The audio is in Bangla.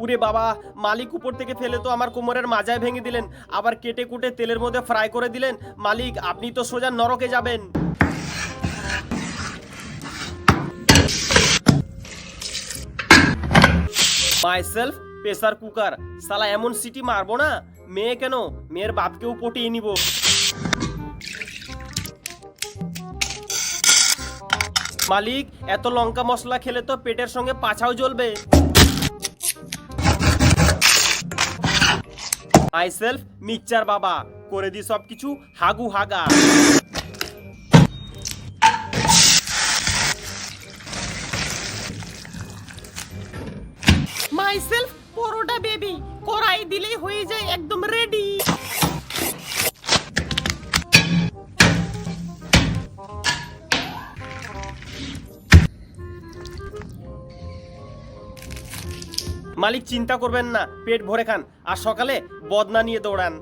উরে বাবা, মালিক উপর থেকে ফেলে তো আমার কোমরের মাজায় ভেঙে দিলেন, আবার কেটে কুটে তেলের মধ্যে ফ্রাই করে দিলেন। মালিক, আপনি তো সোজা নরকে যাবেন। মাইসেলফ প্রেসার কুকার, সালা এমন সিটি মারবো না, মেয়ে কেন, মেয়ের বাপকেও পটিয়ে নিব। মালিক, এত লঙ্কা মশলা খেলে তো পেটের সঙ্গে পাছাও জ্বলবে। মাইসেলফ মিক্সচার বাবা, করে দি সবকিছু হাগু হাগা। মাইসেলফ পরোটা বেবি, কড়াই দিলেই হয়ে যায় একদম রেডি। মালিক চিন্তা করবেন না, পেট ভরে খান আর সকালে বদনা নিয়ে দৌড়ান।